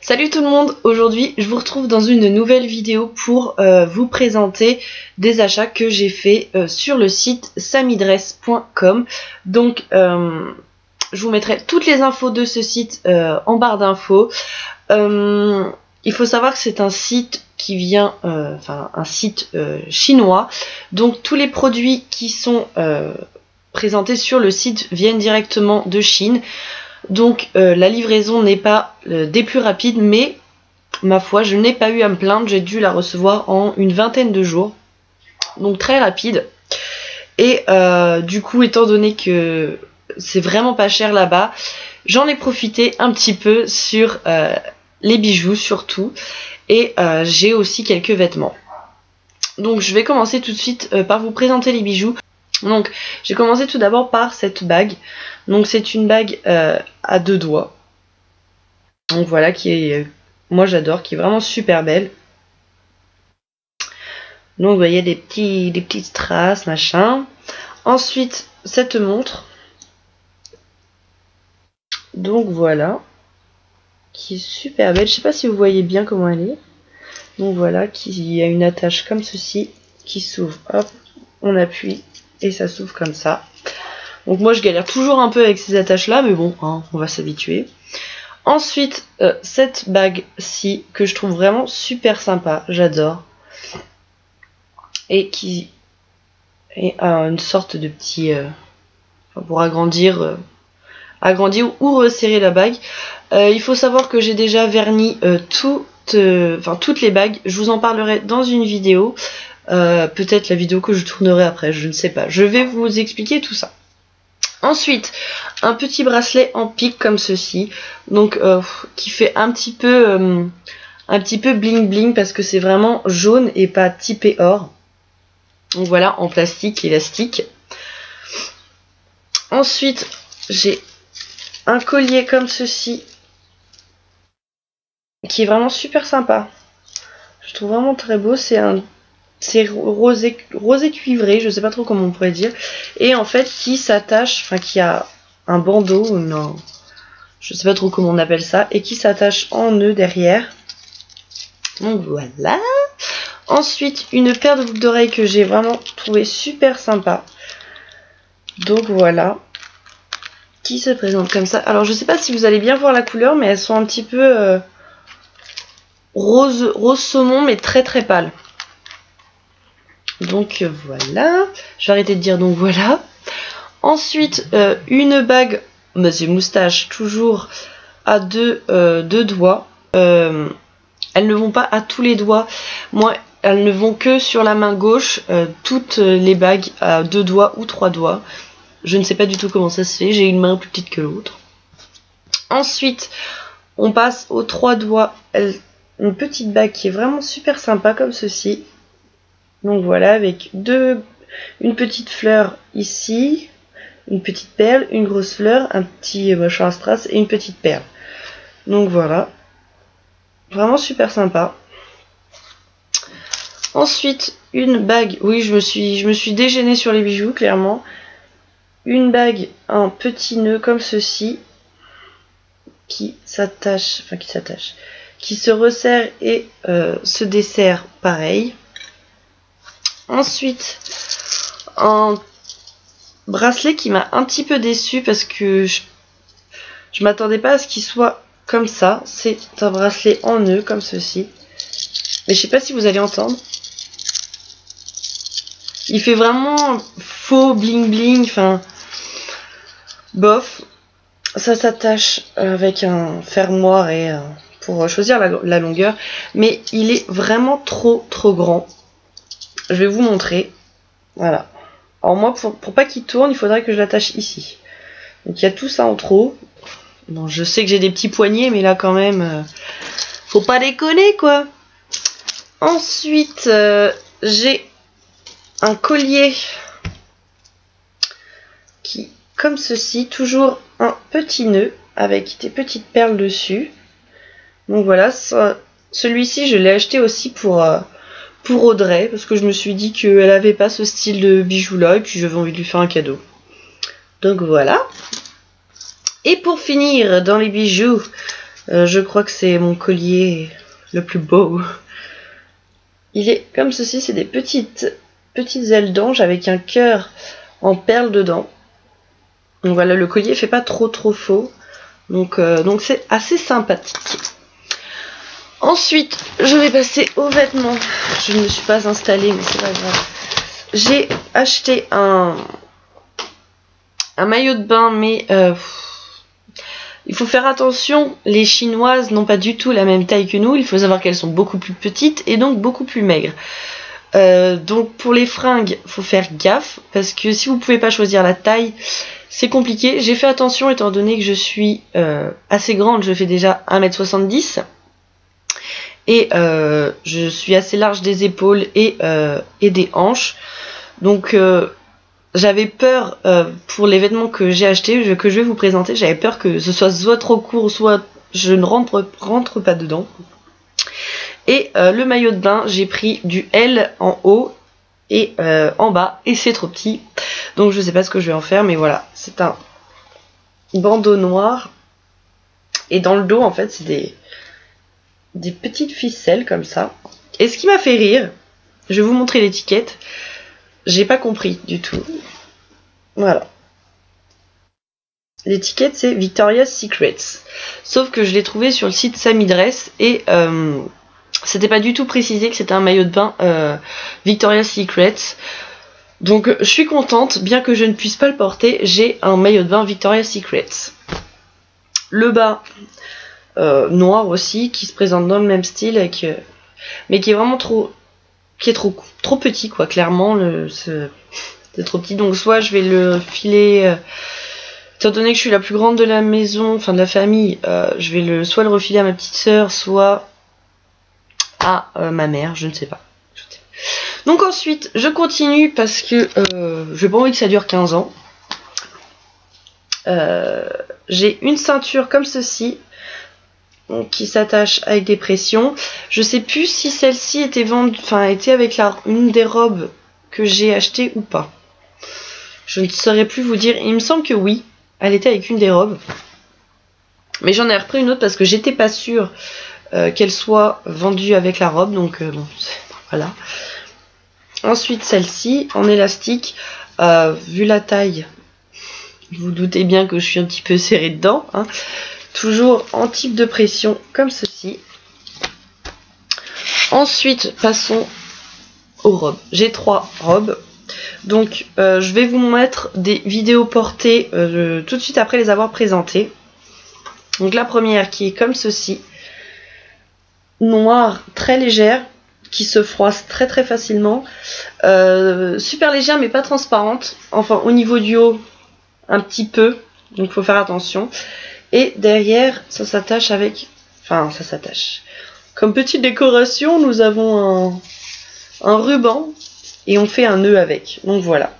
Salut tout le monde, aujourd'hui je vous retrouve dans une nouvelle vidéo pour vous présenter des achats que j'ai fait sur le site samidress.com. Donc je vous mettrai toutes les infos de ce site en barre d'infos. Il faut savoir que c'est un site qui vient, un site chinois, donc tous les produits qui sont présentés sur le site viennent directement de Chine. Donc la livraison n'est pas des plus rapides, mais ma foi je n'ai pas eu à me plaindre, j'ai dû la recevoir en une vingtaine de jours, donc très rapide. Et du coup, étant donné que c'est vraiment pas cher là-bas, j'en ai profité un petit peu sur les bijoux surtout, et j'ai aussi quelques vêtements. Donc je vais commencer tout de suite par vous présenter les bijoux. Donc j'ai commencé tout d'abord par cette bague. Donc c'est une bague à 2 doigts. Donc voilà, qui est, moi j'adore, qui est vraiment super belle. Donc vous voyez des petites strass, machin. Ensuite cette montre. Donc voilà, qui est super belle. Je sais pas si vous voyez bien comment elle est. Donc voilà, qui a une attache comme ceci, qui s'ouvre. Hop, on appuie et ça s'ouvre comme ça. Donc moi je galère toujours un peu avec ces attaches là, mais bon, hein, on va s'habituer. Ensuite, cette bague-ci, que je trouve vraiment super sympa, j'adore. Et qui est une sorte de petit... pour agrandir ou resserrer la bague. Il faut savoir que j'ai déjà verni toutes les bagues. Je vous en parlerai dans une vidéo. Peut-être la vidéo que je tournerai après, je ne sais pas. Je vais vous expliquer tout ça. Ensuite, un petit bracelet en pique comme ceci, donc qui fait un petit peu bling bling parce que c'est vraiment jaune et pas typé or. Donc voilà, en plastique élastique. Ensuite, j'ai un collier comme ceci qui est vraiment super sympa. Je trouve vraiment très beau. C'est rosé cuivré, je sais pas trop comment on pourrait dire, et en fait qui s'attache, enfin qui a un bandeau, non, je sais pas trop comment on appelle ça, et qui s'attache en nœud derrière. Donc voilà. Ensuite une paire de boucles d'oreilles que j'ai vraiment trouvé super sympa. Donc voilà, qui se présente comme ça. Alors je sais pas si vous allez bien voir la couleur, mais elles sont un petit peu rose saumon, mais très très pâle. Donc voilà, je vais arrêter de dire donc voilà. Ensuite, une bague, c'est moustache, toujours à deux doigts. Elles ne vont pas à tous les doigts. Moi, elles ne vont que sur la main gauche. Toutes les bagues à 2 doigts ou 3 doigts. Je ne sais pas du tout comment ça se fait. J'ai une main plus petite que l'autre. Ensuite, on passe aux 3 doigts. Une petite bague qui est vraiment super sympa comme ceci. Donc voilà, avec une petite fleur ici, une petite perle, une grosse fleur, un petit machin à strass et une petite perle. Donc voilà, vraiment super sympa. Ensuite, une bague, oui je me suis dégainée sur les bijoux clairement. Une bague, un petit nœud comme ceci, qui s'attache, qui se resserre et se desserre pareil. Ensuite, un bracelet qui m'a un petit peu déçu parce que je m'attendais pas à ce qu'il soit comme ça. C'est un bracelet en nœud comme ceci. Mais je sais pas si vous allez entendre. Il fait vraiment faux bling bling, enfin bof. Ça s'attache avec un fermoir et pour choisir la longueur. Mais il est vraiment trop grand. Je vais vous montrer. Voilà. Alors moi, pour pas qu'il tourne, il faudrait que je l'attache ici. Donc il y a tout ça en trop. Bon, je sais que j'ai des petits poignets, mais là quand même, faut pas déconner quoi. Ensuite, j'ai un collier qui, comme ceci, toujours un petit nœud avec des petites perles dessus. Donc voilà, celui-ci je l'ai acheté aussi pour Audrey, parce que je me suis dit qu'elle avait pas ce style de bijoux là, et puis j'avais envie de lui faire un cadeau. Donc voilà. Et pour finir, dans les bijoux, Je crois que c'est mon collier le plus beau. Il est comme ceci, c'est des petites ailes d'ange avec un cœur en perles dedans. Donc voilà, le collier fait pas trop faux. Donc c'est assez sympathique. Ensuite, je vais passer aux vêtements. Je ne me suis pas installée, mais c'est pas grave. J'ai acheté un maillot de bain, mais il faut faire attention. Les chinoises n'ont pas du tout la même taille que nous. Il faut savoir qu'elles sont beaucoup plus petites et donc beaucoup plus maigres. Donc pour les fringues, faut faire gaffe parce que si vous pouvez pas choisir la taille, c'est compliqué. J'ai fait attention étant donné que je suis assez grande. Je fais déjà 1m70 et je suis assez large des épaules et des hanches. Donc j'avais peur pour les vêtements que j'ai achetés, que je vais vous présenter. J'avais peur que ce soit trop court, soit je ne rentre pas dedans. Et le maillot de bain, j'ai pris du L en haut et en bas, et c'est trop petit. Donc je sais pas ce que je vais en faire, mais voilà, c'est un bandeau noir. Et dans le dos, en fait, c'est des petites ficelles comme ça. Et ce qui m'a fait rire, je vais vous montrer l'étiquette. J'ai pas compris du tout. Voilà. L'étiquette, c'est Victoria's Secrets. Sauf que je l'ai trouvé sur le site Samidress et c'était pas du tout précisé que c'était un maillot de bain Victoria's Secret. Donc je suis contente, bien que je ne puisse pas le porter, j'ai un maillot de bain Victoria's Secret. Le bas noir aussi, qui se présente dans le même style, avec, mais qui est vraiment trop petit quoi. Clairement, c'est trop petit. Donc soit je vais le filer. Étant donné que je suis la plus grande de la maison, enfin de la famille, je vais soit le refiler à ma petite sœur, soit à ma mère, je ne sais pas. Donc ensuite, je continue parce que j'ai pas envie que ça dure 15 ans. J'ai une ceinture comme ceci, donc, qui s'attache avec des pressions. Je sais plus si celle-ci était vendue, enfin était avec une des robes que j'ai achetées ou pas. Je ne saurais plus vous dire. Il me semble que oui. Elle était avec une des robes. Mais j'en ai repris une autre parce que j'étais pas sûre qu'elle soit vendue avec la robe. Donc bon, voilà. Ensuite celle-ci en élastique. Vu la taille, vous doutez bien que je suis un petit peu serrée dedans. Hein. Toujours en type de pression comme ceci. Ensuite passons aux robes. J'ai 3 robes. Donc je vais vous mettre des vidéos portées tout de suite après les avoir présentées. Donc la première qui est comme ceci, noire, très légère, qui se froisse très facilement, super légère mais pas transparente, enfin au niveau du haut un petit peu, donc il faut faire attention. Et derrière ça s'attache avec, enfin ça s'attache. Comme petite décoration nous avons un ruban et on fait un nœud avec, donc voilà.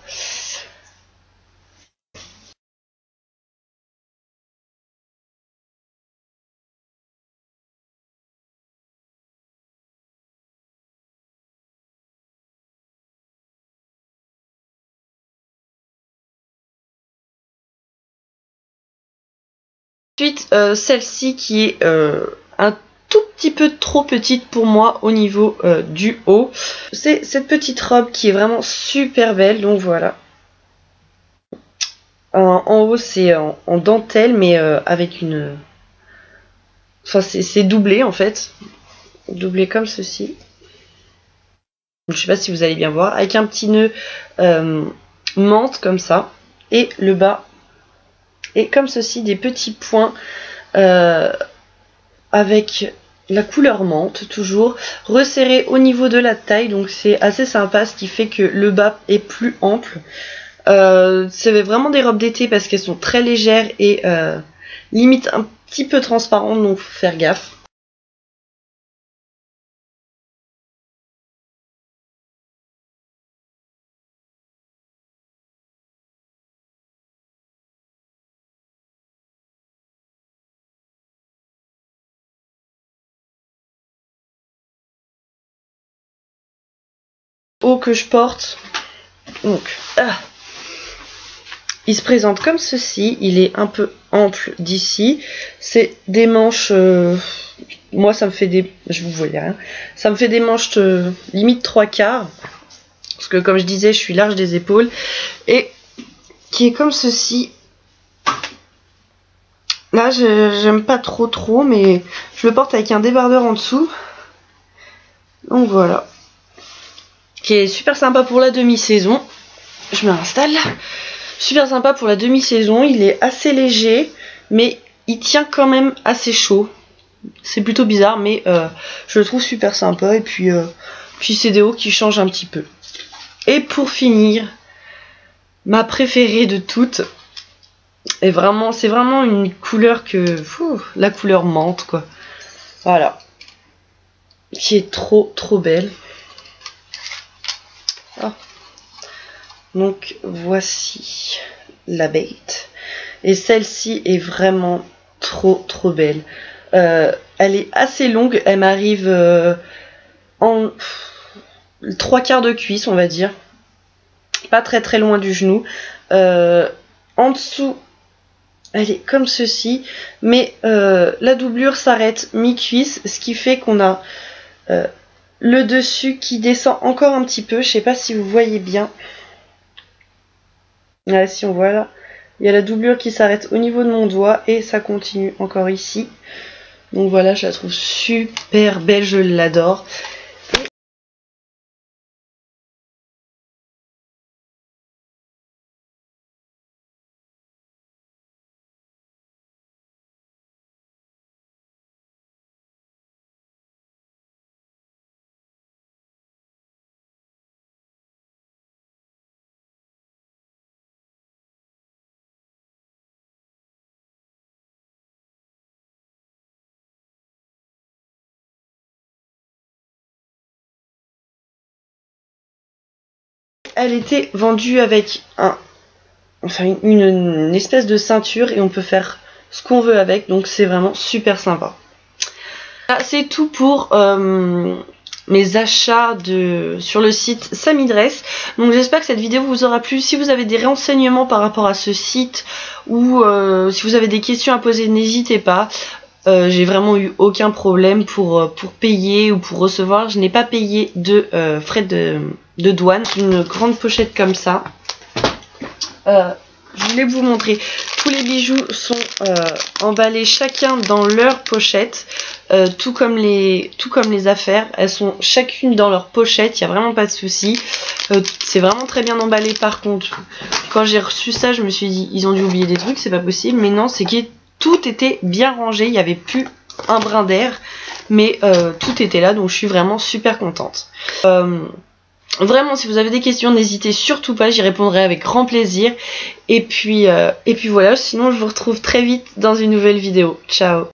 Ensuite, celle-ci qui est un tout petit peu trop petite pour moi au niveau du haut. C'est cette petite robe qui est vraiment super belle, donc voilà. En haut, c'est en dentelle, mais avec une... Enfin, c'est doublé en fait. Doublé comme ceci. Je sais pas si vous allez bien voir. Avec un petit nœud menthe comme ça. Et le bas est comme ceci, des petits points avec la couleur menthe, toujours resserré au niveau de la taille, donc c'est assez sympa, ce qui fait que le bas est plus ample. C'est vraiment des robes d'été parce qu'elles sont très légères et limite un petit peu transparentes, donc faut faire gaffe. Haut que je porte, donc il se présente comme ceci. Il est un peu ample d'ici. C'est des manches... moi, ça me fait des... Je vous voyais rien. Ça me fait des manches limite 3/4. Parce que comme je disais, je suis large des épaules. Et qui est comme ceci. Là, j'aime pas trop, mais je le porte avec un débardeur en dessous. Donc voilà. Qui est super sympa pour la demi-saison. Je me l'installe. Super sympa pour la demi-saison. Il est assez léger, mais il tient quand même assez chaud. C'est plutôt bizarre, mais je le trouve super sympa. Et puis c'est des hauts qui changent un petit peu. Et pour finir, ma préférée de toutes. Et vraiment, c'est vraiment une couleur que... la couleur menthe, quoi. Voilà. Qui est trop belle. Ah. Donc, voici la bête. Et celle-ci est vraiment trop belle. Elle est assez longue. Elle m'arrive en 3/4 de cuisse, on va dire. Pas très loin du genou. En dessous... Elle est comme ceci, mais la doublure s'arrête mi-cuisse, ce qui fait qu'on a le dessus qui descend encore un petit peu. Je sais pas si vous voyez bien. Là, si on voit là, il y a la doublure qui s'arrête au niveau de mon doigt et ça continue encore ici. Donc voilà, je la trouve super belle, je l'adore. Elle était vendue avec une espèce de ceinture et on peut faire ce qu'on veut avec, donc c'est vraiment super sympa. C'est tout pour mes achats sur le site Samidress. Donc j'espère que cette vidéo vous aura plu. Si vous avez des renseignements par rapport à ce site ou si vous avez des questions à poser, n'hésitez pas. J'ai vraiment eu aucun problème pour payer ou pour recevoir. Je n'ai pas payé de frais de douane. Une grande pochette comme ça. Je voulais vous montrer. Tous les bijoux sont emballés chacun dans leur pochette. Tout comme les affaires. Elles sont chacune dans leur pochette. Il n'y a vraiment pas de souci. C'est vraiment très bien emballé. Par contre, quand j'ai reçu ça, je me suis dit, ils ont dû oublier des trucs. C'est pas possible. Mais non, c'est que tout était bien rangé. Il n'y avait plus un brin d'air. Mais tout était là. Donc je suis vraiment super contente. Vraiment, si vous avez des questions, n'hésitez surtout pas, j'y répondrai avec grand plaisir. Et puis voilà, sinon je vous retrouve très vite dans une nouvelle vidéo. Ciao!